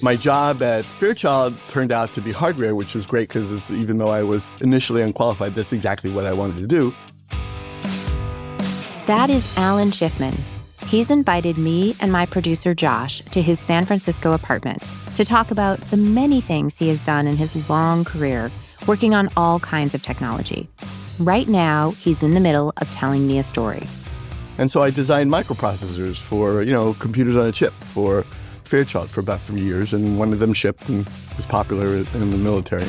My job at Fairchild turned out to be hardware, which was great because even though I was initially unqualified, that's exactly what I wanted to do. That is Alan Schiffman. He's invited me and my producer Josh to his San Francisco apartment to talk about the many things he has done in his long career, working on all kinds of technology. Right now, he's in the middle of telling me a story. And so I designed microprocessors for, computers on a chip for Fairchild for about 3 years, and one of them shipped and was popular in the military.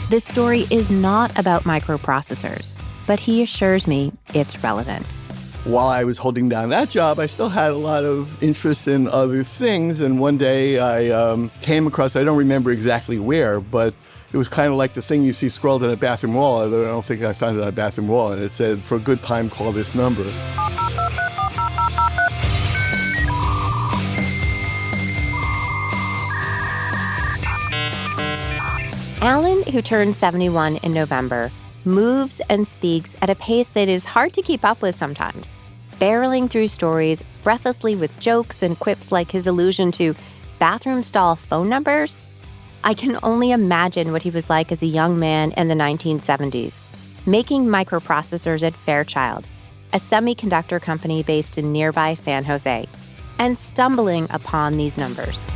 This story is not about microprocessors, but he assures me it's relevant. While I was holding down that job, I still had a lot of interest in other things, and one day I came across, I don't remember exactly where, but it was kind of like the thing you see scrawled on a bathroom wall, although I don't think I found it on a bathroom wall, and it said, "For a good time, call this number." Alan, who turned 71 in November, moves and speaks at a pace that is hard to keep up with sometimes, barreling through stories breathlessly with jokes and quips like his allusion to bathroom stall phone numbers. I can only imagine what he was like as a young man in the 1970s, making microprocessors at Fairchild, a semiconductor company based in nearby San Jose, and stumbling upon these numbers.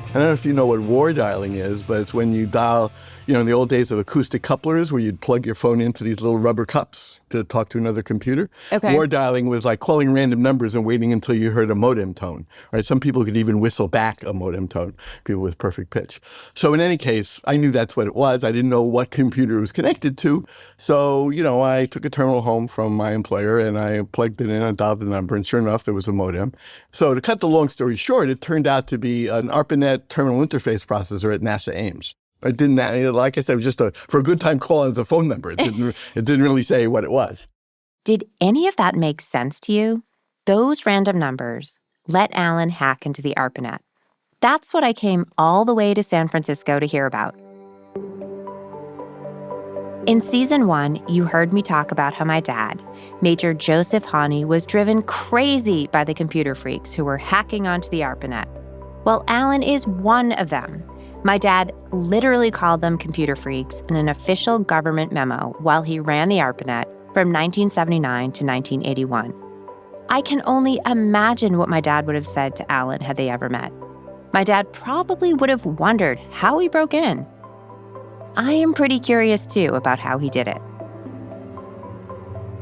I don't know if you know what war dialing is, but it's when you dial, in the old days of acoustic couplers where you'd plug your phone into these little rubber cups to talk to another computer. Okay. War dialing was like calling random numbers and waiting until you heard a modem tone, right? Some people could even whistle back a modem tone, people with perfect pitch. So in any case, I knew that's what it was. I didn't know what computer it was connected to. So, I took a terminal home from my employer and I plugged it in and dialed the number, and sure enough, there was a modem. So to cut the long story short, it turned out to be an ARPANET terminal interface processor at NASA Ames. It didn't, like I said, it was just for a good time call as a phone number. It didn't really say what it was. Did any of that make sense to you? Those random numbers let Alan hack into the ARPANET. That's what I came all the way to San Francisco to hear about. In Season 1, you heard me talk about how my dad, Major Joseph Hani, was driven crazy by the computer freaks who were hacking onto the ARPANET. Well, Alan is one of them. My dad literally called them computer freaks in an official government memo while he ran the ARPANET from 1979 to 1981. I can only imagine what my dad would have said to Alan had they ever met. My dad probably would have wondered how he broke in. I am pretty curious, too, about how he did it.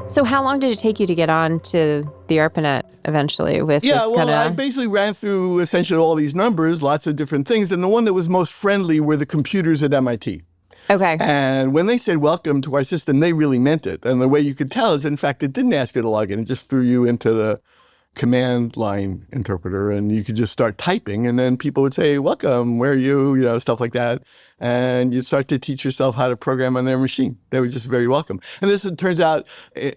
So how long did it take you to get on to the ARPANET eventually with this kind of... I basically ran through essentially all these numbers, lots of different things. And the one that was most friendly were the computers at MIT. Okay. And when they said, "Welcome to our system," they really meant it. And the way you could tell is, in fact, it didn't ask you to log in. It just threw you into the command line interpreter, and you could just start typing. And then people would say, "Welcome, where are you?" Stuff like that. And you start to teach yourself how to program on their machine. They were just very welcome. And this, it turns out,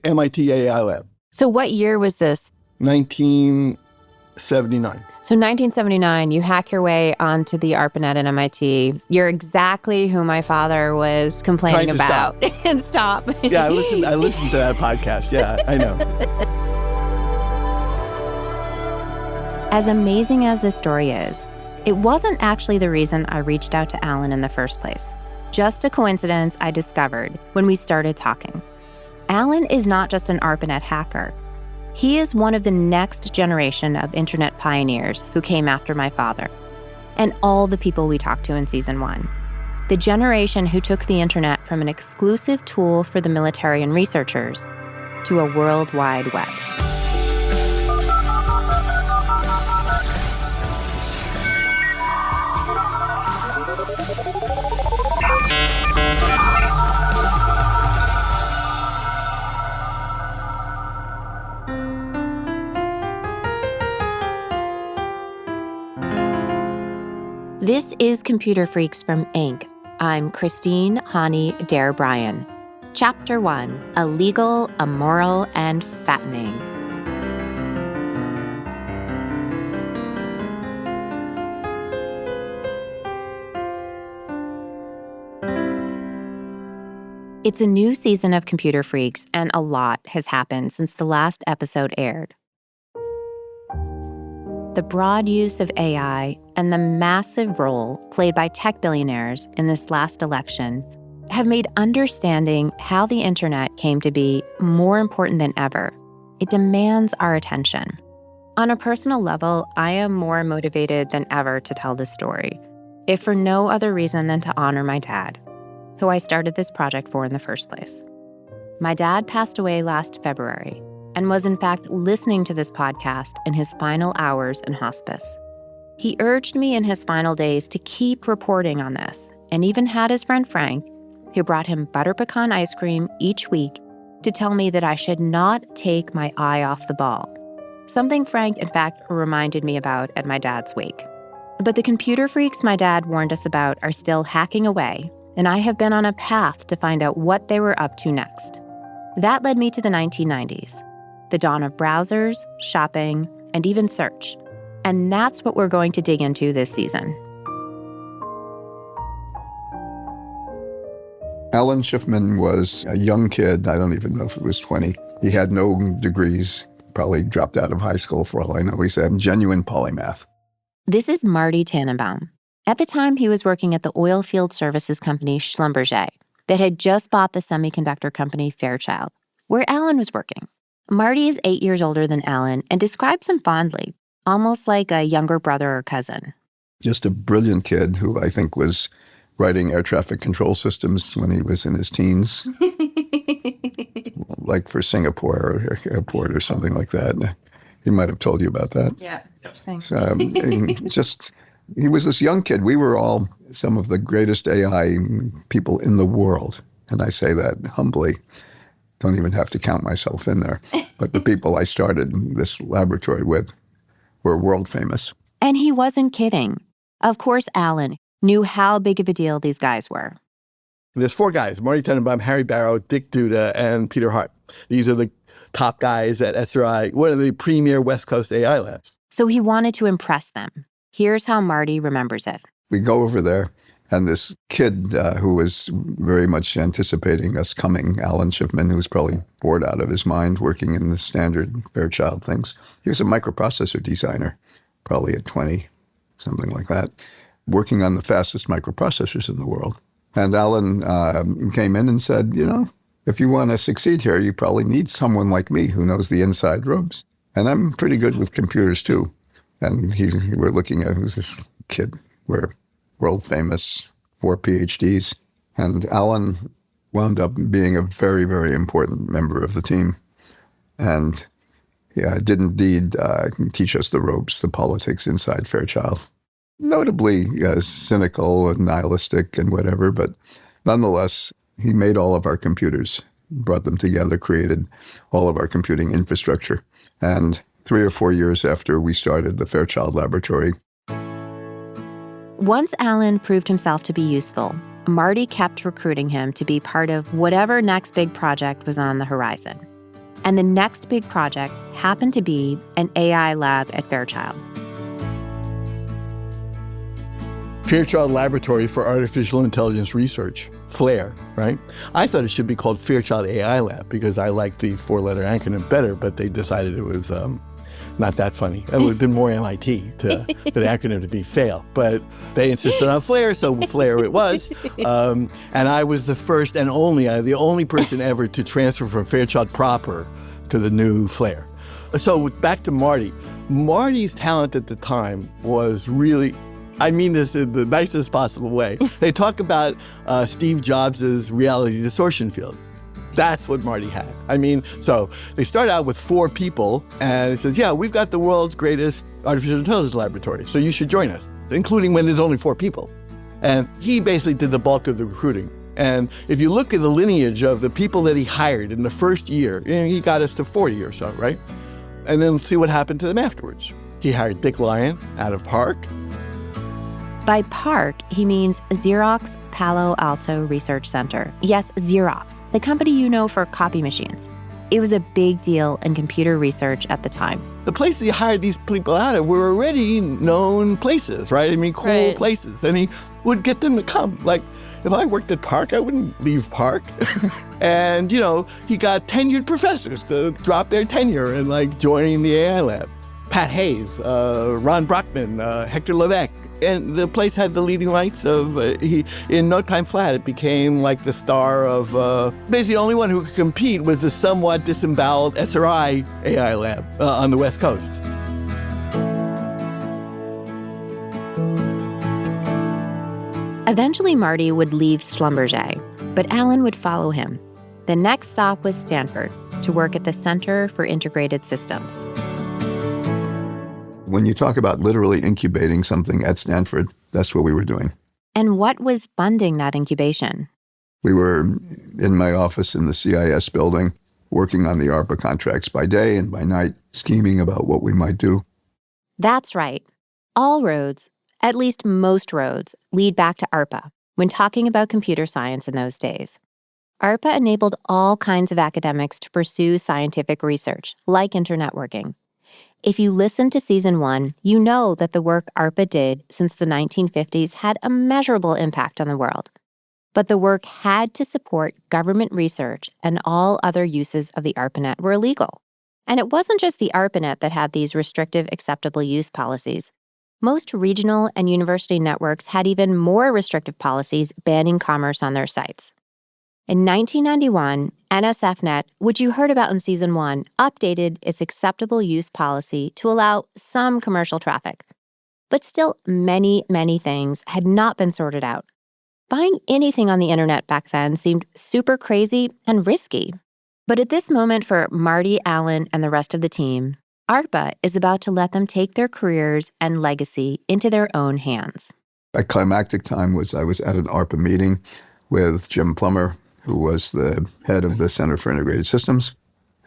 MIT AI Lab. So what year was this? 1979. So 1979, you hack your way onto the ARPANET at MIT. You're exactly who my father was complaining about. And stop. Yeah, I listened to that podcast. Yeah, I know. As amazing as this story is, it wasn't actually the reason I reached out to Alan in the first place. Just a coincidence I discovered when we started talking. Alan is not just an ARPANET hacker. He is one of the next generation of internet pioneers who came after my father, and all the people we talked to in Season 1. The generation who took the internet from an exclusive tool for the military and researchers to a World Wide Web. This is Computer Freaks from Inc. I'm Christine Hani Dare-Bryan. Chapter 1, Illegal, Immoral, and Fattening. It's a new season of Computer Freaks, and a lot has happened since the last episode aired. the broad use of AI and the massive role played by tech billionaires in this last election have made understanding how the internet came to be more important than ever. It demands our attention. On a personal level, I am more motivated than ever to tell this story, if for no other reason than to honor my dad, who I started this project for in the first place. My dad passed away last February and was in fact listening to this podcast in his final hours in hospice. He urged me in his final days to keep reporting on this, and even had his friend Frank, who brought him butter pecan ice cream each week, to tell me that I should not take my eye off the ball. Something Frank, in fact, reminded me about at my dad's wake. But the computer freaks my dad warned us about are still hacking away, and I have been on a path to find out what they were up to next. That led me to the 1990s, the dawn of browsers, shopping, and even search. And that's what we're going to dig into this season. Alan Schiffman was a young kid. I don't even know if it was 20. He had no degrees, probably dropped out of high school for all I know. He's a genuine polymath. This is Marty Tannenbaum. At the time, he was working at the oil field services company Schlumberger that had just bought the semiconductor company Fairchild, where Alan was working. Marty is 8 years older than Alan and describes him fondly, almost like a younger brother or cousin. Just a brilliant kid who I think was writing air traffic control systems when he was in his teens, like for Singapore or airport or something like that. He might have told you about that. Yeah, thanks. He was this young kid. We were all some of the greatest AI people in the world. And I say that humbly. Don't even have to count myself in there. But the people I started this laboratory with were world famous. And he wasn't kidding. Of course, Alan knew how big of a deal these guys were. There's four guys: Marty Tannenbaum, Harry Barrow, Dick Duda, and Peter Hart. These are the top guys at SRI, one of the premier West Coast AI labs. So he wanted to impress them. Here's how Marty remembers it. We go over there, and this kid who was very much anticipating us coming, Alan Schiffman, who was probably bored out of his mind working in the standard Fairchild things. He was a microprocessor designer, probably at 20, something like that, working on the fastest microprocessors in the world. And Alan came in and said, you know, if you want to succeed here, you probably need someone like me who knows the inside ropes. And I'm pretty good with computers, too. And we're looking at who's this kid. We're world famous, 4 PhDs. And Alan wound up being a very, very important member of the team. And did indeed teach us the ropes, the politics inside Fairchild. Notably cynical and nihilistic and whatever, but nonetheless, he made all of our computers, brought them together, created all of our computing infrastructure. And 3 or 4 years after we started the Fairchild Laboratory. Once Alan proved himself to be useful, Marty kept recruiting him to be part of whatever next big project was on the horizon. And the next big project happened to be an AI lab at Fairchild. Fairchild Laboratory for Artificial Intelligence Research, FLAIR, right? I thought it should be called Fairchild AI Lab because I liked the 4-letter acronym better, but they decided it was not that funny. It would have been more MIT for the acronym to be FAIL. But they insisted on FLAIR, so FLAIR it was. And I was the first and the only person ever to transfer from Fairchild proper to the new FLAIR. So back to Marty. Marty's talent at the time was really, I mean this in the nicest possible way. They talk about Steve Jobs' reality distortion field. That's what Marty had. I mean, so they start out with 4 people, and it says, yeah, we've got the world's greatest artificial intelligence laboratory, so you should join us, including when there's only 4 people. And he basically did the bulk of the recruiting. And if you look at the lineage of the people that he hired in the first year, he got us to 40 or so, right? And then see what happened to them afterwards. He hired Dick Lyon out of Park. By Park, he means Xerox Palo Alto Research Center. Yes, Xerox, the company you know for copy machines. It was a big deal in computer research at the time. The places he hired these people out of were already known places, right? I mean, cool places. And he would get them to come. Like, if I worked at Park, I wouldn't leave Park. And, he got tenured professors to drop their tenure and, join the AI lab. Pat Hayes, Ron Brockman, Hector Levesque. And the place had the leading lights of, in no time flat, it became like the star of, basically the only one who could compete was the somewhat disemboweled SRI AI lab on the West Coast. Eventually, Marty would leave Schlumberger, but Alan would follow him. The next stop was Stanford, to work at the Center for Integrated Systems. When you talk about literally incubating something at Stanford, that's what we were doing. And what was funding that incubation? We were in my office in the CIS building, working on the ARPA contracts by day and by night, scheming about what we might do. That's right. All roads, at least most roads, lead back to ARPA when talking about computer science in those days. ARPA enabled all kinds of academics to pursue scientific research, like internetworking. If you listen to Season 1, you know that the work ARPA did since the 1950s had a measurable impact on the world. But the work had to support government research, and all other uses of the ARPANET were illegal. And it wasn't just the ARPANET that had these restrictive acceptable use policies. Most regional and university networks had even more restrictive policies banning commerce on their sites. In 1991, NSFNet, which you heard about in Season 1, updated its acceptable use policy to allow some commercial traffic. But still, many, many things had not been sorted out. Buying anything on the internet back then seemed super crazy and risky. But at this moment for Marty, Alan, and the rest of the team, ARPA is about to let them take their careers and legacy into their own hands. A climactic time was I was at an ARPA meeting with Jim Plummer, who was the head of the Center for Integrated Systems.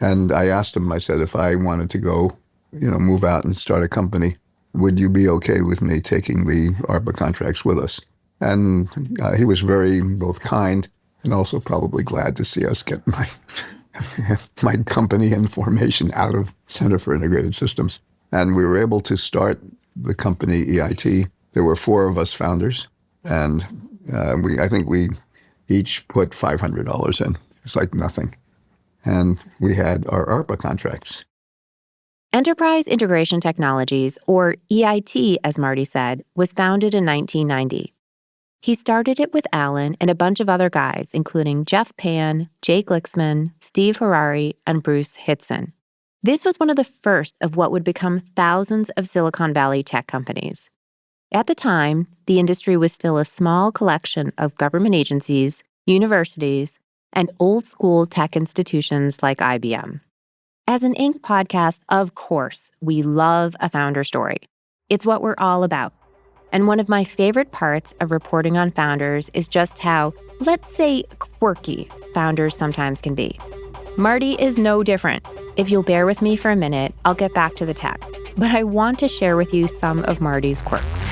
And I asked him, I said, if I wanted to go, move out and start a company, would you be okay with me taking the ARPA contracts with us? And he was very both kind and also probably glad to see us get my company and formation out of Center for Integrated Systems. And we were able to start the company EIT. There were 4 of us founders, and I think we each put $500 in. It's like nothing. And we had our ARPA contracts. Enterprise Integration Technologies, or EIT, as Marty said, was founded in 1990. He started it with Alan and a bunch of other guys, including Jeff Pan, Jake Lixman, Steve Harari, and Bruce Hitson. This was one of the first of what would become thousands of Silicon Valley tech companies. At the time, the industry was still a small collection of government agencies, universities, and old-school tech institutions like IBM. As an Inc. podcast, of course, we love a founder story. It's what we're all about. And one of my favorite parts of reporting on founders is just how, let's say, quirky founders sometimes can be. Marty is no different. If you'll bear with me for a minute, I'll get back to the tech. But I want to share with you some of Marty's quirks.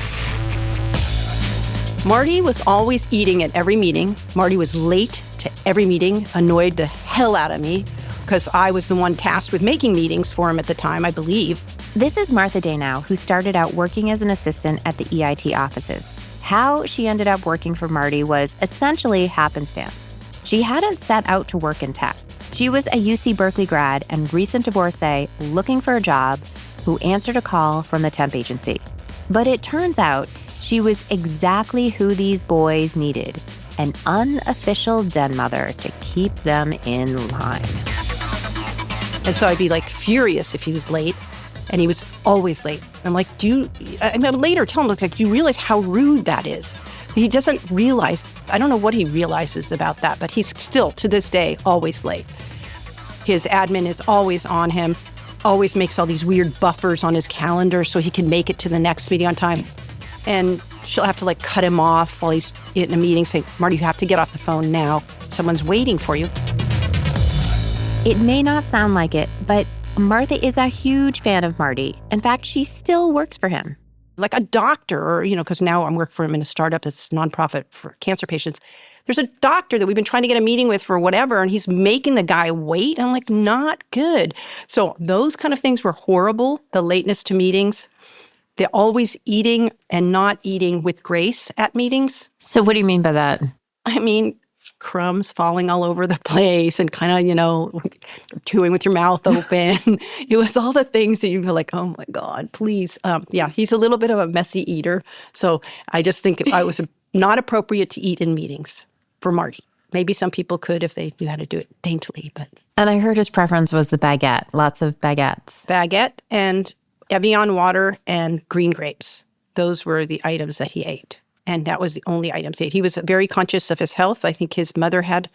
Marty was always eating at every meeting. Marty was late to every meeting, annoyed the hell out of me because I was the one tasked with making meetings for him at the time, I believe. This is Martha Daynow, who started out working as an assistant at the EIT offices. How she ended up working for Marty was essentially happenstance. She hadn't set out to work in tech. She was a UC Berkeley grad and recent divorcee looking for a job who answered a call from a temp agency. But it turns out she was exactly who these boys needed, an unofficial den mother to keep them in line. And so I'd be like furious if he was late, and he was always late. I'm like, later tell him, like, do you realize how rude that is? He doesn't realize, I don't know what he realizes about that, but he's still, to this day, always late. His admin is always on him, always makes all these weird buffers on his calendar so he can make it to the next meeting on time. And she'll have to cut him off while he's in a meeting, say, Marty, you have to get off the phone now. Someone's waiting for you. It may not sound like it, but Martha is a huge fan of Marty. In fact, she still works for him. Like a doctor, or, because now I'm working for him in a startup that's nonprofit for cancer patients. There's a doctor that we've been trying to get a meeting with for whatever, and he's making the guy wait. I'm like, not good. So those kind of things were horrible, the lateness to meetings. They're always eating and not eating with grace at meetings. So what do you mean by that? I mean, crumbs falling all over the place and kind of, chewing with your mouth open. It was all the things that you feel like, oh my God, please. Yeah, he's a little bit of a messy eater. So I just think I was not appropriate to eat in meetings for Marty. Maybe some people could if they knew how to do it daintily, but. And I heard his preference was the baguette, lots of baguettes. Baguette and Evian water and green grapes. Those were the items that he ate. And that was the only items he ate. He was very conscious of his health. I think his mother had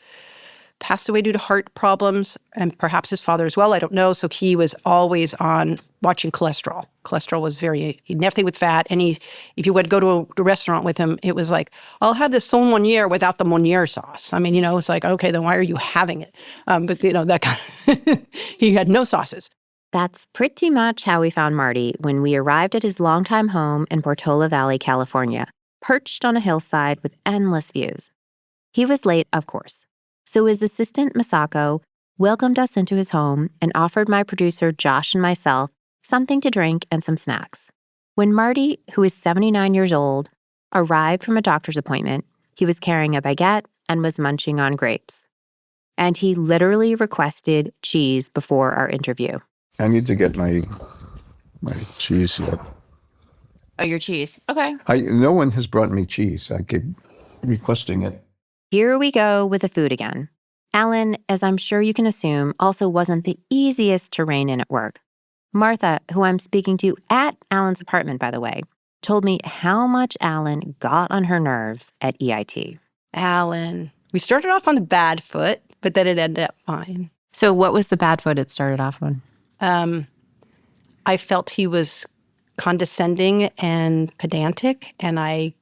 passed away due to heart problems, and perhaps his father as well. I don't know. So he was always on watching cholesterol. Cholesterol was nothing with fat. And if you would go to a restaurant with him, it was like, I'll have this saumon Monier without the Monier sauce. I mean, it's like, okay, then why are you having it? But that kind of he had no sauces. That's pretty much how we found Marty when we arrived at his longtime home in Portola Valley, California, perched on a hillside with endless views. He was late, of course. So his assistant, Masako, welcomed us into his home and offered my producer, Josh, and myself something to drink and some snacks. When Marty, who is 79 years old, arrived from a doctor's appointment, he was carrying a baguette and was munching on grapes. And he literally requested cheese before our interview. I need to get my cheese yet. Oh, your cheese. Okay. No one has brought me cheese. I keep requesting it. Here we go with the food again. Alan, as I'm sure you can assume, also wasn't the easiest to rein in at work. Martha, who I'm speaking to at Alan's apartment, by the way, told me how much Alan got on her nerves at EIT. Alan. We started off on the bad foot, but then it ended up fine. So what was the bad foot it started off on? I felt he was condescending and pedantic, and I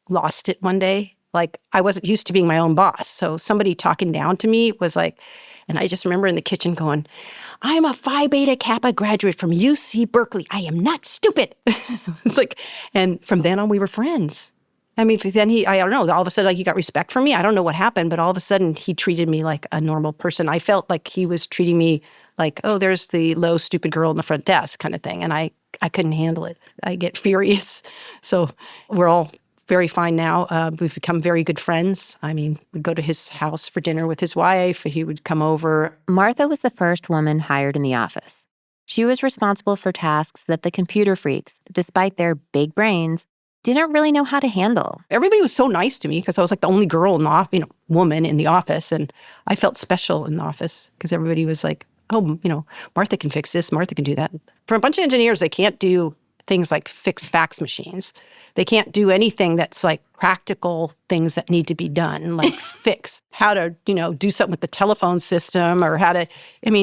lost it one day. Like, I wasn't used to being my own boss. So somebody talking down to me was like, and I just remember in the kitchen going, I'm a Phi Beta Kappa graduate from UC Berkeley. I am not stupid. It's like, and from then on, we were friends. I mean, then I don't know, all of a sudden, like, he got respect for me. I don't know what happened, but all of a sudden, he treated me like a normal person. I felt like he was treating me like, oh, there's the low, stupid girl in the front desk kind of thing. And I couldn't handle it. I get furious. So we're all very fine now. We've become very good friends. I mean, we'd go to his house for dinner with his wife. He would come over. Martha was the first woman hired in the office. She was responsible for tasks that the computer freaks, despite their big brains, didn't really know how to handle. Everybody was so nice to me because I was like the only girl in the woman in the office. And I felt special in the office because everybody was like, oh, Martha can fix this, Martha can do that. For a bunch of engineers, they can't do things like fix fax machines. They can't do anything that's like practical things that need to be done, like fix how to, do something with the telephone system or how to,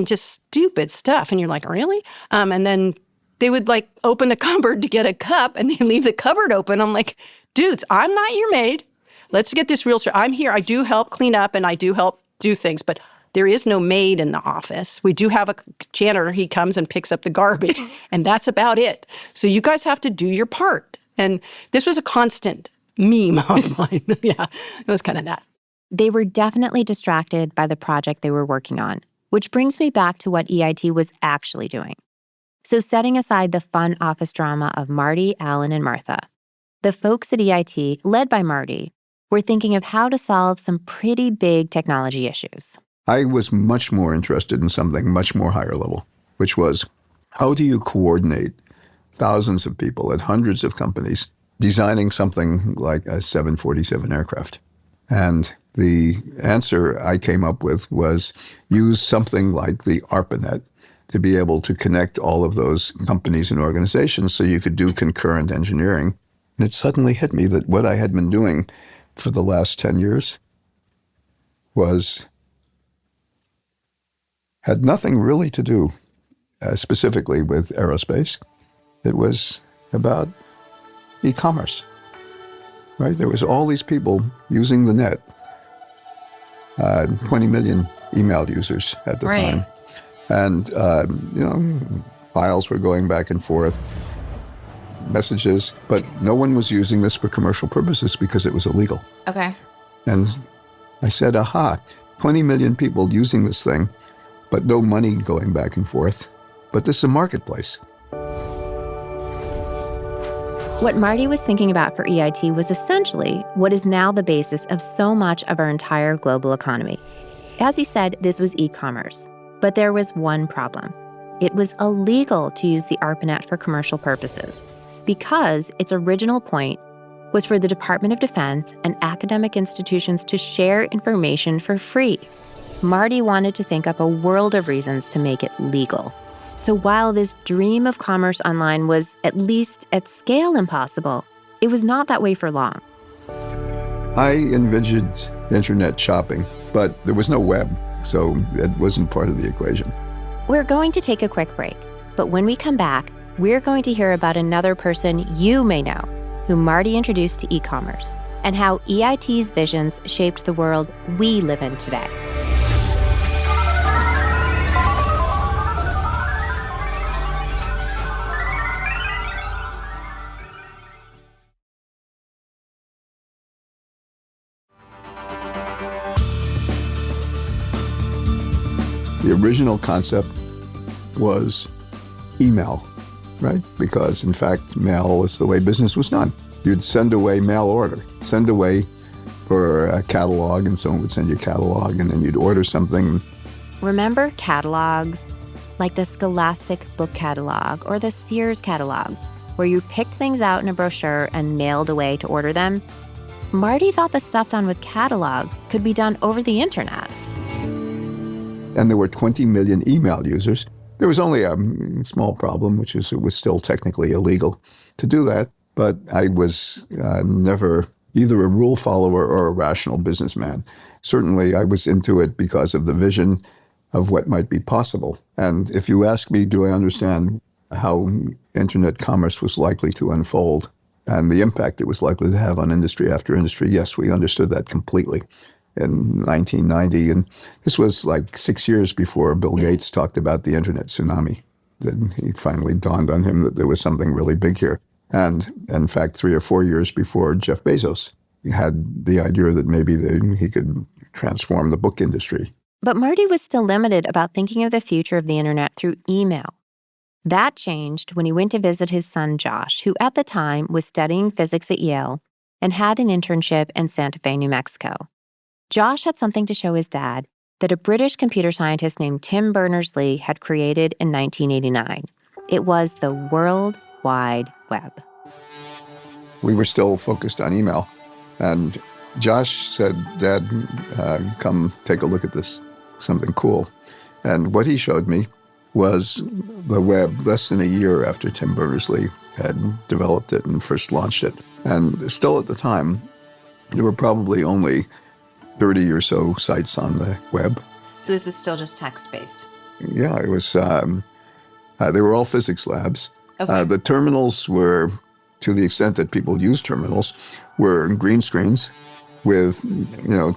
just stupid stuff. And you're like, really? And then they would like open the cupboard to get a cup and they leave the cupboard open. I'm like, dudes, I'm not your maid. Let's get this real straight. I'm here. I do help clean up and I do help do things, but there is no maid in the office. We do have a janitor. He comes and picks up the garbage, and that's about it. So you guys have to do your part. And this was a constant meme online. Yeah, it was kind of that. They were definitely distracted by the project they were working on, which brings me back to what EIT was actually doing. So setting aside the fun office drama of Marty, Alan, and Martha, the folks at EIT, led by Marty, were thinking of how to solve some pretty big technology issues. I was much more interested in something much more higher level, which was, how do you coordinate thousands of people at hundreds of companies designing something like a 747 aircraft? And the answer I came up with was use something like the ARPANET to be able to connect all of those companies and organizations so you could do concurrent engineering. And it suddenly hit me that what I had been doing for the last 10 years had nothing really to do specifically with aerospace. It was about e-commerce, right? There was all these people using the net, 20 million email users at the time. And, files were going back and forth, messages, but no one was using this for commercial purposes because it was illegal. Okay. And I said, 20 million people using this thing, but no money going back and forth. But this is a marketplace. What Marty was thinking about for EIT was essentially what is now the basis of so much of our entire global economy. As he said, this was e-commerce. But there was one problem. It was illegal to use the ARPANET for commercial purposes because its original point was for the Department of Defense and academic institutions to share information for free. Marty wanted to think up a world of reasons to make it legal. So while this dream of commerce online was, at least at scale, impossible, it was not that way for long. I envisioned internet shopping, but there was no web, so it wasn't part of the equation. We're going to take a quick break, but when we come back, we're going to hear about another person you may know who Marty introduced to e-commerce and how EIT's visions shaped the world we live in today. The original concept was email, right? Because, in fact, mail is the way business was done. You'd send away mail order, send away for a catalog, and someone would send you a catalog, and then you'd order something. Remember catalogs, like the Scholastic book catalog or the Sears catalog, where you picked things out in a brochure and mailed away to order them? Marty thought the stuff done with catalogs could be done over the internet. And there were 20 million email users. There was only a small problem, which is it was still technically illegal to do that. But I was never either a rule follower or a rational businessman. Certainly, I was into it because of the vision of what might be possible. And if you ask me, do I understand how internet commerce was likely to unfold and the impact it was likely to have on industry after industry? Yes, we understood that completely in 1990. And this was like 6 years before Bill Gates talked about the internet tsunami. Then it finally dawned on him that there was something really big here. And in fact, 3 or 4 years before Jeff Bezos had the idea that maybe he could transform the book industry. But Marty was still limited about thinking of the future of the internet through email. That changed when he went to visit his son, Josh, who at the time was studying physics at Yale and had an internship in Santa Fe, New Mexico. Josh had something to show his dad that a British computer scientist named Tim Berners-Lee had created in 1989. It was the World Wide Web. We were still focused on email. And Josh said, Dad, come take a look at this, something cool. And what he showed me was the web less than a year after Tim Berners-Lee had developed it and first launched it. And still at the time, there were probably only 30 or so sites on the web. So this is still just text-based? Yeah, it was, they were all physics labs. Okay. The terminals were, to the extent that people use terminals, were green screens with,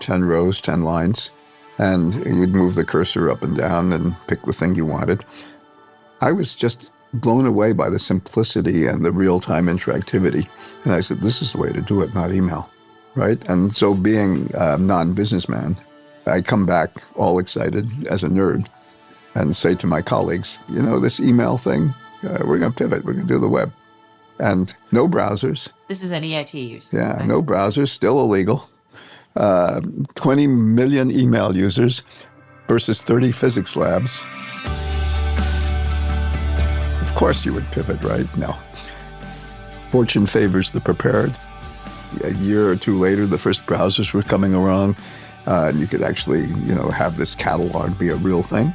10 rows, 10 lines, and you'd move the cursor up and down and pick the thing you wanted. I was just blown away by the simplicity and the real-time interactivity. And I said, this is the way to do it, not email, right? And so being a non-businessman, I come back all excited as a nerd and say to my colleagues, this email thing, we're going to pivot, we're going to do the web. And no browsers. This is an EIT use. Yeah, right? No browsers, still illegal. 20 million email users versus 30 physics labs. Of course you would pivot, right? No. Fortune favors the prepared. A year or two later, the first browsers were coming along. And you could actually, have this catalog be a real thing.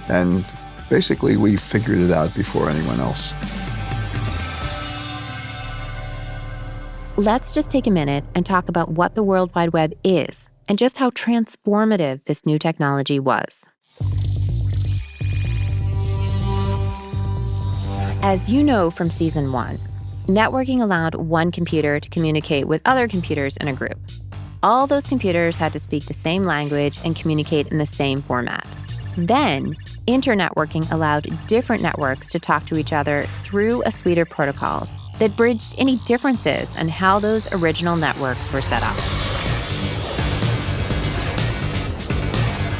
And basically, we figured it out before anyone else. Let's just take a minute and talk about what the World Wide Web is and just how transformative this new technology was. As you know from season 1, networking allowed one computer to communicate with other computers in a group. All those computers had to speak the same language and communicate in the same format. Then, internetworking allowed different networks to talk to each other through a suite of protocols that bridged any differences in how those original networks were set up.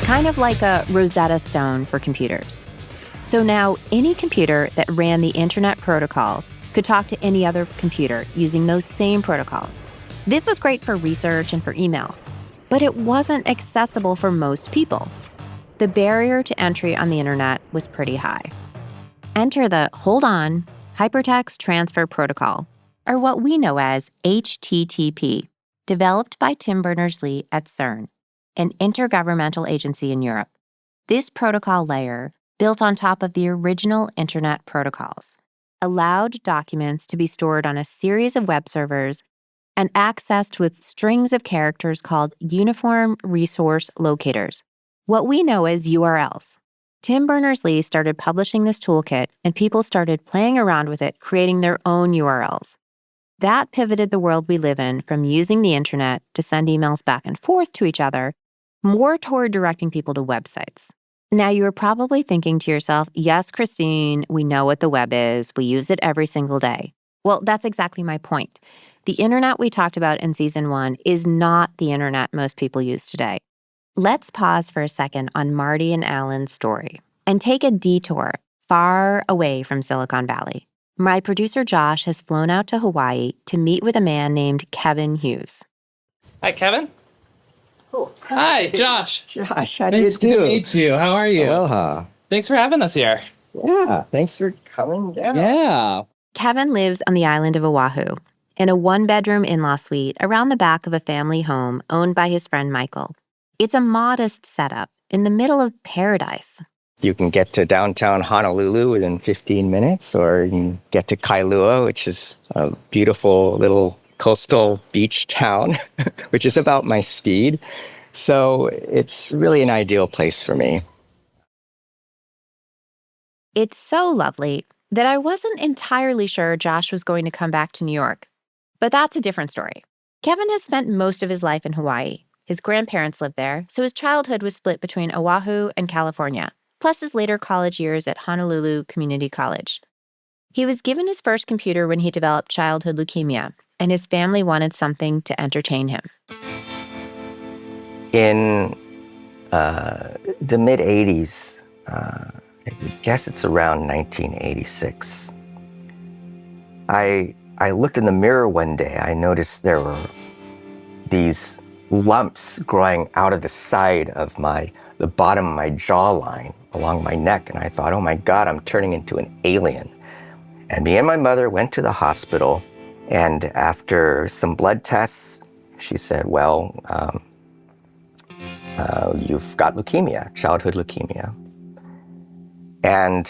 Kind of like a Rosetta Stone for computers. So now, any computer that ran the internet protocols could talk to any other computer using those same protocols. This was great for research and for email, but it wasn't accessible for most people. The barrier to entry on the internet was pretty high. Enter the, hold on, Hypertext Transfer Protocol, or what we know as HTTP, developed by Tim Berners-Lee at CERN, an intergovernmental agency in Europe. This protocol layer, built on top of the original internet protocols, allowed documents to be stored on a series of web servers and accessed with strings of characters called Uniform Resource Locators, what we know as URLs. Tim Berners-Lee started publishing this toolkit, and people started playing around with it, creating their own URLs. That pivoted the world we live in from using the internet to send emails back and forth to each other, more toward directing people to websites. Now, you are probably thinking to yourself, yes, Christine, we know what the web is. We use it every single day. Well, that's exactly my point. The internet we talked about in season 1 is not the internet most people use today. Let's pause for a second on Marty and Alan's story and take a detour far away from Silicon Valley. My producer Josh has flown out to Hawaii to meet with a man named Kevin Hughes. Hi, Kevin. Oh. Hi, Josh. Josh, how do you Nice do? to meet you. How are you? Aloha. Thanks for having us here. Yeah, thanks for coming down. Yeah. Kevin lives on the island of Oahu in a one-bedroom in-law suite around the back of a family home owned by his friend Michael. It's a modest setup in the middle of paradise. You can get to downtown Honolulu within 15 minutes, or you can get to Kailua, which is a beautiful little coastal beach town, which is about my speed. So it's really an ideal place for me. It's so lovely that I wasn't entirely sure Josh was going to come back to New York. But that's a different story. Kevin has spent most of his life in Hawaii. His grandparents lived there, so his childhood was split between Oahu and California, plus his later college years at Honolulu Community College. He was given his first computer when he developed childhood leukemia, and his family wanted something to entertain him. In the mid-'80s, I guess it's around 1986, I looked in the mirror one day. I noticed there were these lumps growing out of the side of the bottom of my jawline along my neck. And I thought, oh my God, I'm turning into an alien. And me and my mother went to the hospital. And after some blood tests, she said, well, you've got leukemia, childhood leukemia. And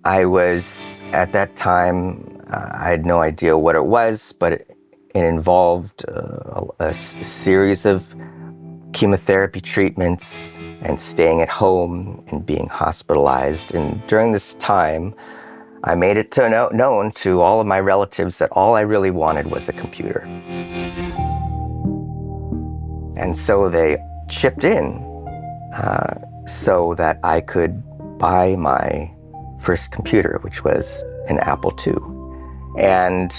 I was, at that time, I had no idea what it was, but it involved a series of chemotherapy treatments and staying at home and being hospitalized. And during this time, I made it known to all of my relatives that all I really wanted was a computer. And so they chipped in so that I could buy my first computer, which was an Apple II. And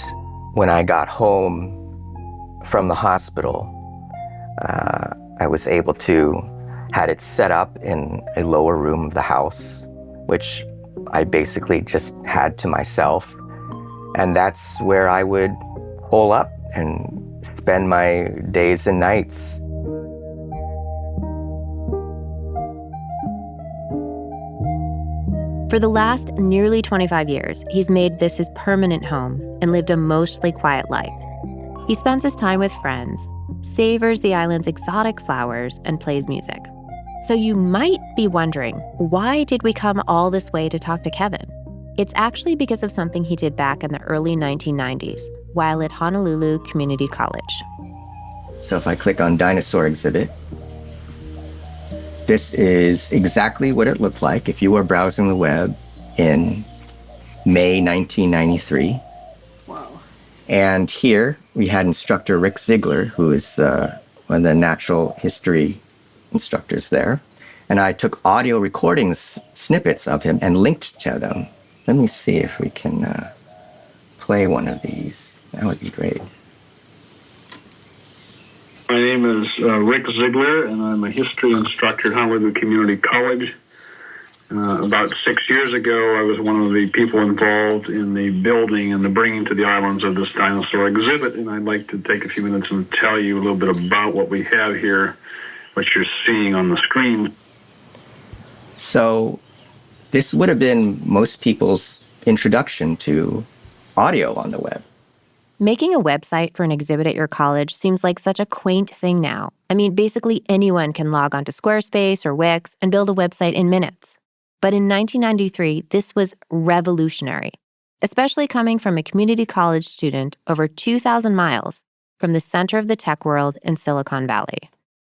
when I got home from the hospital, I was able to had it set up in a lower room of the house, which I basically just had to myself. And that's where I would hole up and spend my days and nights. For the last nearly 25 years, he's made this his permanent home and lived a mostly quiet life. He spends his time with friends, savors the island's exotic flowers, and plays music. So you might be wondering, why did we come all this way to talk to Kevin? It's actually because of something he did back in the early 1990s while at Honolulu Community College. So if I click on Dinosaur Exhibit, this is exactly what it looked like if you were browsing the web in May 1993. Wow. And here we had instructor Rick Ziegler, who is one of the natural history instructors there. And I took audio recordings, snippets of him, and linked to them. Let me see if we can play one of these. That would be great. My name is Rick Ziegler, and I'm a history instructor at Honolulu Community College. About 6 years ago, I was one of the people involved in the building and the bringing to the islands of this dinosaur exhibit, and I'd like to take a few minutes and tell you a little bit about what we have here, what you're seeing on the screen. So this would have been most people's introduction to audio on the web. Making a website for an exhibit at your college seems like such a quaint thing now. I mean, basically anyone can log onto Squarespace or Wix and build a website in minutes. But in 1993, this was revolutionary, especially coming from a community college student over 2,000 miles from the center of the tech world in Silicon Valley.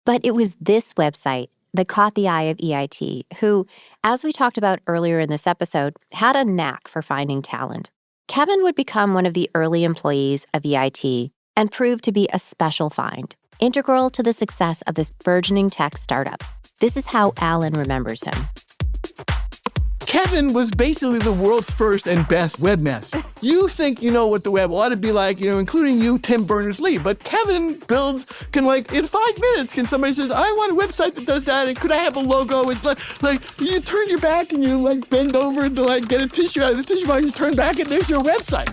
But it was this website that caught the eye of EIT, who, as we talked about earlier in this episode, had a knack for finding talent. Kevin would become one of the early employees of EIT and prove to be a special find, integral to the success of this burgeoning tech startup. This is how Alan remembers him. Kevin was basically the world's first and best webmaster. You think you know what the web ought to be like, including you, Tim Berners-Lee, but Kevin can in 5 minutes, can somebody says, I want a website that does that, and could I have a logo? It's like you turn your back and you bend over to get a tissue out of the tissue box, you turn back and there's your website.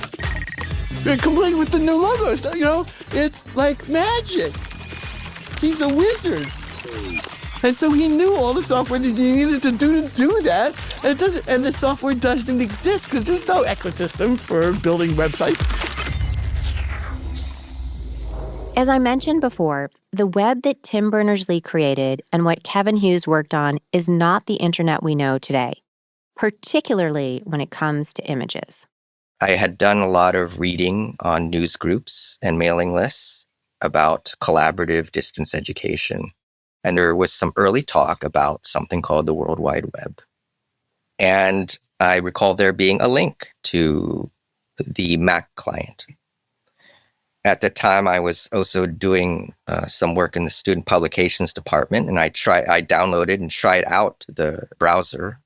Complete with the new logo. So, it's like magic. He's a wizard. And so he knew all the software that he needed to do that. And the software doesn't exist because there's no ecosystem for building websites. As I mentioned before, the web that Tim Berners-Lee created and what Kevin Hughes worked on is not the internet we know today, particularly when it comes to images. I had done a lot of reading on news groups and mailing lists about collaborative distance education. And there was some early talk about something called the World Wide Web. And I recall there being a link to the Mac client. At the time, I was also doing some work in the student publications department, and I downloaded and tried out the browser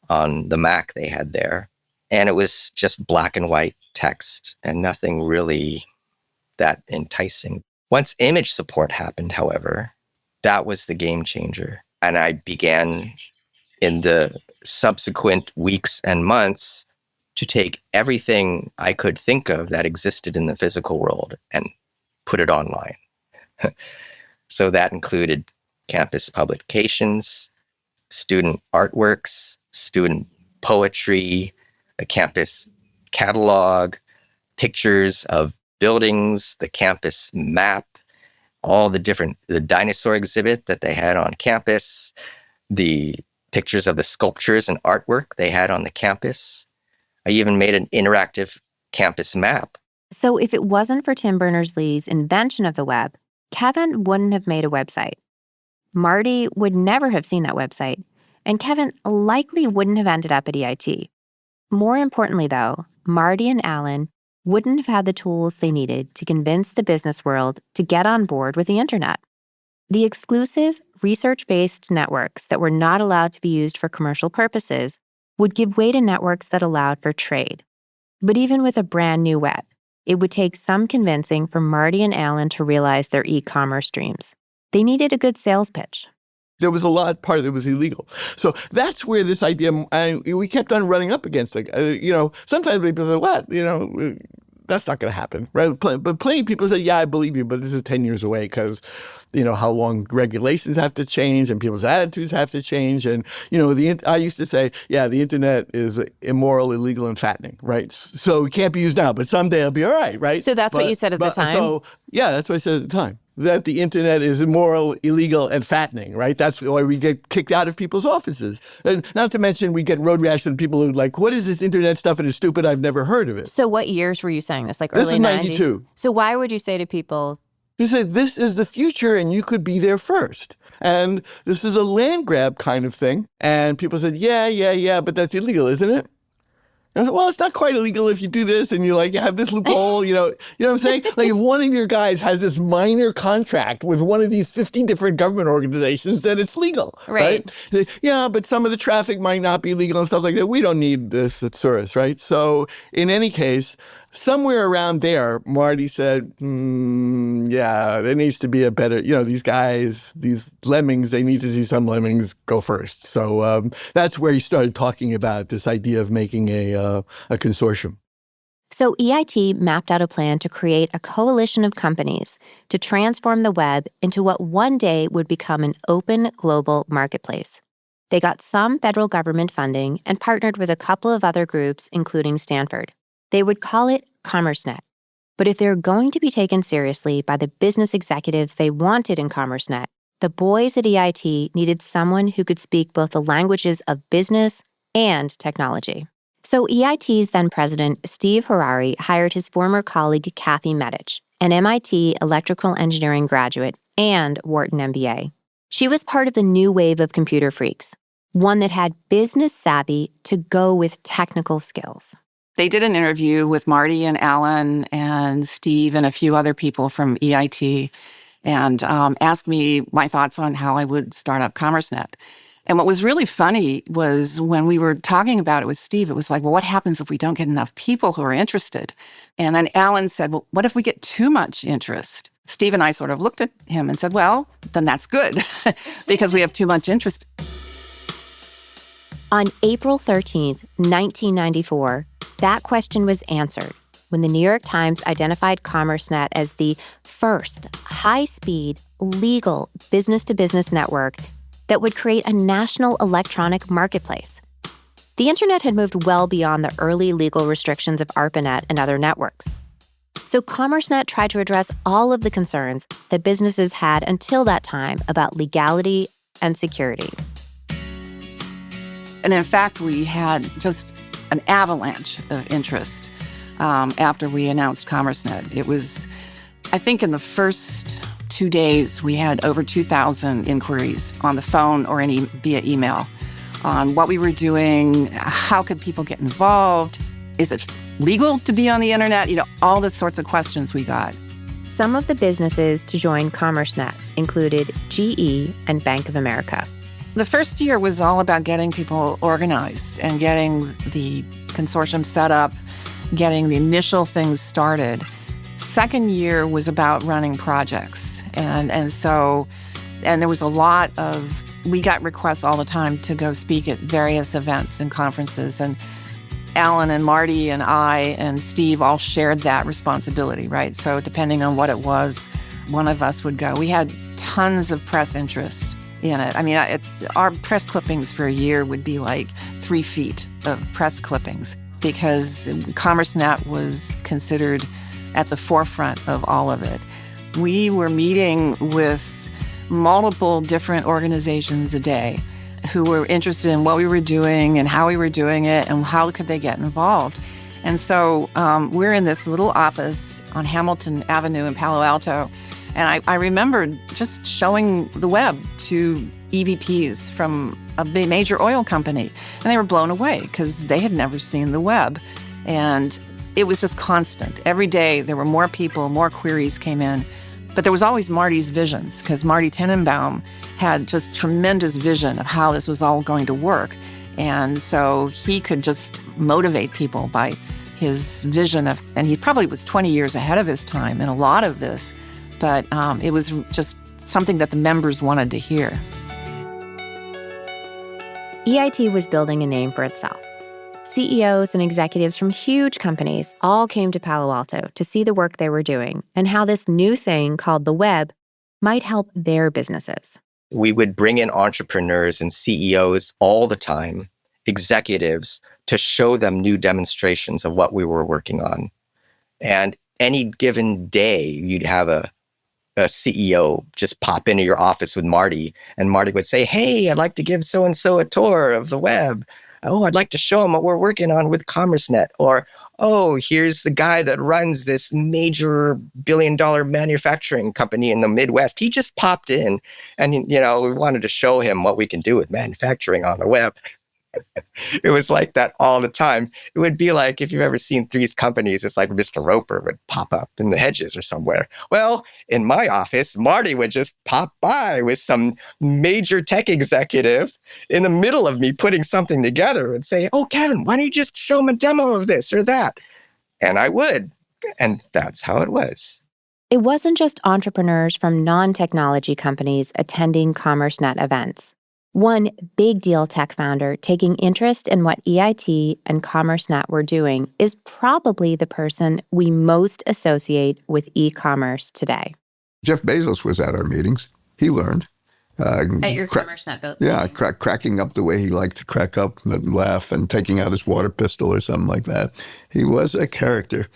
on the Mac they had there. And it was just black and white text and nothing really that enticing. Once image support happened, however, that was the game changer. And I began in the subsequent weeks and months to take everything I could think of that existed in the physical world and put it online. So that included campus publications, student artworks, student poetry, a campus catalog, pictures of buildings, the campus map, all the dinosaur exhibit that they had on campus, the pictures of the sculptures and artwork they had on the campus. I even made an interactive campus map. So if it wasn't for Tim Berners-Lee's invention of the web, Kevin wouldn't have made a website. Marty would never have seen that website, and Kevin likely wouldn't have ended up at EIT. More importantly, though, Marty and Alan wouldn't have had the tools they needed to convince the business world to get on board with the internet. The exclusive, research-based networks that were not allowed to be used for commercial purposes would give way to networks that allowed for trade. But even with a brand new web, it would take some convincing for Marty and Alan to realize their e-commerce dreams. They needed a good sales pitch. There was a lot, part of it was illegal. So that's where this idea, we kept on running up against it. Sometimes people say, what? That's not going to happen, right? But plenty of people say, yeah, I believe you, but this is 10 years away because, how long regulations have to change and people's attitudes have to change. And, I used to say, yeah, the internet is immoral, illegal, and fattening, right? So it can't be used now, but someday it'll be all right? So that's what you said at the time? So, yeah, that's what I said at the time. That the internet is immoral, illegal, and fattening, right? That's why we get kicked out of people's offices. And not to mention we get road rash to the people who what is this internet stuff and it's stupid, I've never heard of it. So what years were you saying this? This Early is 90s? 92. So why would you say to people... You said, this is the future and you could be there first. And this is a land grab kind of thing. And people said, yeah, but that's illegal, isn't it? And I said, well, it's not quite illegal if you do this and you have this loophole, you know what I'm saying? If one of your guys has this minor contract with one of these 50 different government organizations, then it's legal, right? Yeah, but some of the traffic might not be legal and stuff like that. We don't need this thesaurus, right? So in any case, Somewhere around there, Marty said, yeah, there needs to be a better, these guys, these lemmings, they need to see some lemmings go first. So that's where he started talking about this idea of making a consortium. So EIT mapped out a plan to create a coalition of companies to transform the web into what one day would become an open global marketplace. They got some federal government funding and partnered with a couple of other groups, including Stanford. They would call it CommerceNet. But if they're going to be taken seriously by the business executives they wanted in CommerceNet, the boys at EIT needed someone who could speak both the languages of business and technology. So EIT's then president, Steve Harari, hired his former colleague, Kathy Medich, an MIT electrical engineering graduate and Wharton MBA. She was part of the new wave of computer freaks, one that had business savvy to go with technical skills. They did an interview with Marty and Alan and Steve and a few other people from EIT and asked me my thoughts on how I would start up CommerceNet. And what was really funny was when we were talking about it with Steve, it was like, well, what happens if we don't get enough people who are interested? And then Alan said, well, what if we get too much interest? Steve and I sort of looked at him and said, well, then that's good because we have too much interest. On April 13th, 1994, that question was answered when the New York Times identified CommerceNet as the first high-speed, legal business-to-business network that would create a national electronic marketplace. The internet had moved well beyond the early legal restrictions of ARPANET and other networks. So CommerceNet tried to address all of the concerns that businesses had until that time about legality and security. And in fact, we had just an avalanche of interest after we announced CommerceNet. It was, I think in the first 2 days, we had over 2,000 inquiries on the phone or via email on what we were doing, how could people get involved, is it legal to be on the internet, all the sorts of questions we got. Some of the businesses to join CommerceNet included GE and Bank of America. The first year was all about getting people organized and getting the consortium set up, getting the initial things started. Second year was about running projects. And there was a lot of, we got requests all the time to go speak at various events and conferences. And Alan and Marty and I and Steve all shared that responsibility, right? So depending on what it was, one of us would go. We had tons of press interest in it. I mean, our press clippings for a year would be like 3 feet of press clippings because CommerceNet was considered at the forefront of all of it. We were meeting with multiple different organizations a day who were interested in what we were doing and how we were doing it and how could they get involved. And so we're in this little office on Hamilton Avenue in Palo Alto. And I remember just showing the web to EVPs from a major oil company. And they were blown away because they had never seen the web. And it was just constant. Every day there were more people, more queries came in. But there was always Marty's visions because Marty Tenenbaum had just tremendous vision of how this was all going to work. And so he could just motivate people by his vision of, and he probably was 20 years ahead of his time in a lot of this. But it was just something that the members wanted to hear. EIT was building a name for itself. CEOs and executives from huge companies all came to Palo Alto to see the work they were doing and how this new thing called the web might help their businesses. We would bring in entrepreneurs and CEOs all the time, executives, to show them new demonstrations of what we were working on. And any given day, you'd have a CEO just pop into your office with Marty, and Marty would say, hey, I'd like to give so-and-so a tour of the web. Oh, I'd like to show them what we're working on with CommerceNet. Or, oh, here's the guy that runs this major billion-dollar manufacturing company in the Midwest. He just popped in, and, we wanted to show him what we can do with manufacturing on the web. It was like that all the time. It would be like if you've ever seen Three's Companies, it's like Mr. Roper would pop up in the hedges or somewhere. Well, in my office, Marty would just pop by with some major tech executive in the middle of me putting something together and say, oh, Kevin, why don't you just show him a demo of this or that? And I would. And that's how it was. It wasn't just entrepreneurs from non-technology companies attending CommerceNet events. One big deal tech founder taking interest in what EIT and CommerceNet were doing is probably the person we most associate with e-commerce today. Jeff Bezos was at our meetings. He learned. At your CommerceNet building? Yeah, cracking up the way he liked to crack up and laugh and taking out his water pistol or something like that. He was a character.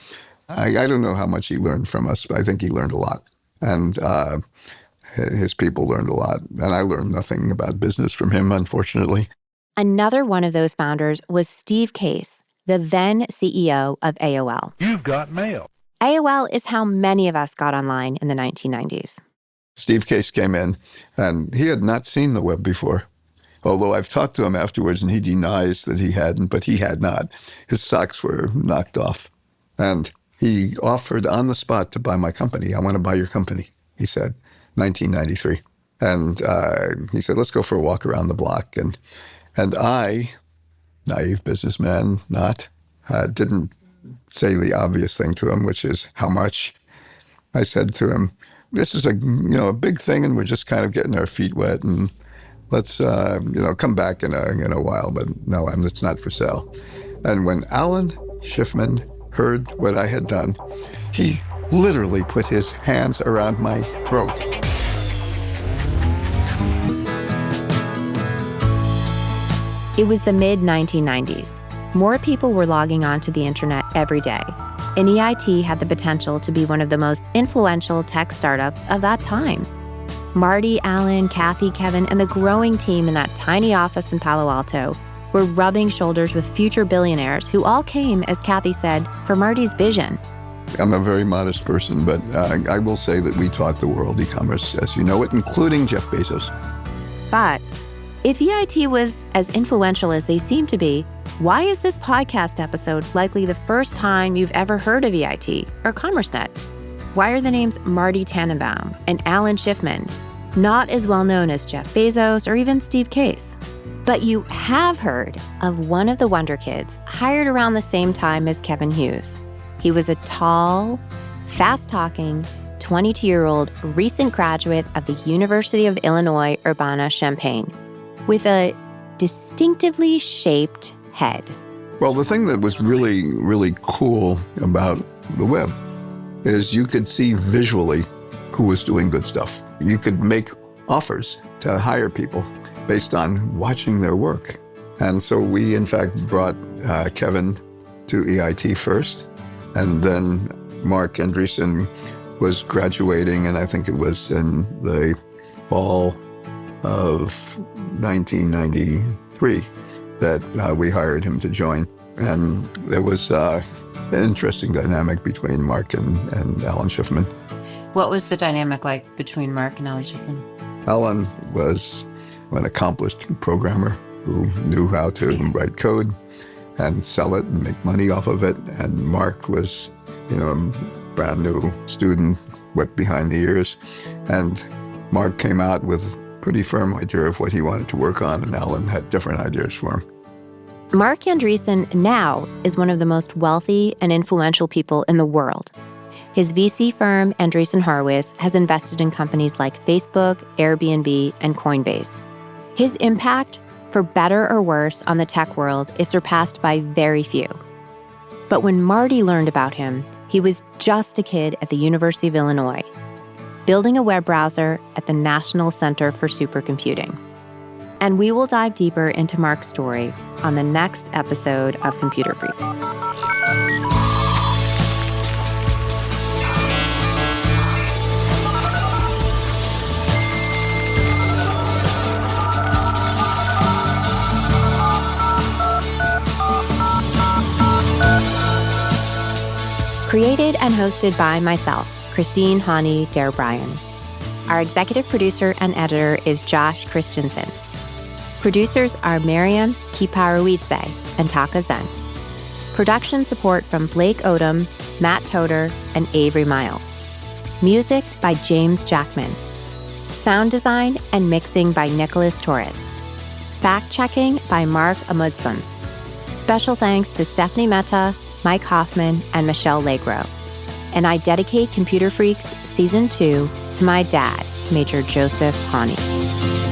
I don't know how much he learned from us, but I think he learned a lot. And his people learned a lot. And I learned nothing about business from him, unfortunately. Another one of those founders was Steve Case, the then CEO of AOL. You've got mail. AOL is how many of us got online in the 1990s. Steve Case came in, and he had not seen the web before. Although I've talked to him afterwards, and he denies that he hadn't, but he had not. His socks were knocked off. And he offered on the spot to buy my company. I want to buy your company, he said, 1993. And he said, let's go for a walk around the block. And I, naive businessman, didn't say the obvious thing to him, which is how much. I said to him, this is a big thing, and we're just kind of getting our feet wet, and let's come back in a while. But no, it's not for sale. And when Alan Schiffman heard what I had done, he literally put his hands around my throat. It was the mid-1990s. More people were logging onto the internet every day, and EIT had the potential to be one of the most influential tech startups of that time. Marty, Alan, Kathy, Kevin, and the growing team in that tiny office in Palo Alto were rubbing shoulders with future billionaires who all came, as Kathy said, for Marty's vision. I'm a very modest person, but I will say that we taught the world e-commerce as you know it, including Jeff Bezos. But if EIT was as influential as they seem to be, why is this podcast episode likely the first time you've ever heard of EIT or CommerceNet? Why are the names Marty Tannenbaum and Alan Schiffman not as well known as Jeff Bezos or even Steve Case? But you have heard of one of the Wonder Kids hired around the same time as Kevin Hughes. He was a tall, fast-talking, 22-year-old recent graduate of the University of Illinois Urbana-Champaign with a distinctively shaped head. Well, the thing that was really, really cool about the web is you could see visually who was doing good stuff. You could make offers to hire people based on watching their work. And so we, in fact, brought Kevin to EIT first, and then Mark Andreessen was graduating, and I think it was in the fall of 1993 that we hired him to join. And there was an interesting dynamic between Mark and Alan Schiffman. What was the dynamic like between Mark and Alan Schiffman? Alan was an accomplished programmer who knew how to write code and sell it and make money off of it. And Mark was, a brand new student, wet behind the ears. And Mark came out with a pretty firm idea of what he wanted to work on, and Alan had different ideas for him. Mark Andreessen now is one of the most wealthy and influential people in the world. His VC firm, Andreessen Horowitz, has invested in companies like Facebook, Airbnb, and Coinbase. His impact, for better or worse, on the tech world is surpassed by very few. But when Marty learned about him, he was just a kid at the University of Illinois, building a web browser at the National Center for Supercomputing. And we will dive deeper into Mark's story on the next episode of Computer Freaks. Created and hosted by myself, Christine Hani Dare-Bryan. Our executive producer and editor is Josh Christensen. Producers are Miriam Kiparuidze and Taka Zen. Production support from Blake Odom, Matt Toder, and Avery Miles. Music by James Jackman. Sound design and mixing by Nicholas Torres. Fact-checking by Mark Amundsen. Special thanks to Stephanie Mehta, Mike Hoffman, and Michelle Legro. And I dedicate Computer Freaks Season 2 to my dad, Major Joseph Hawley.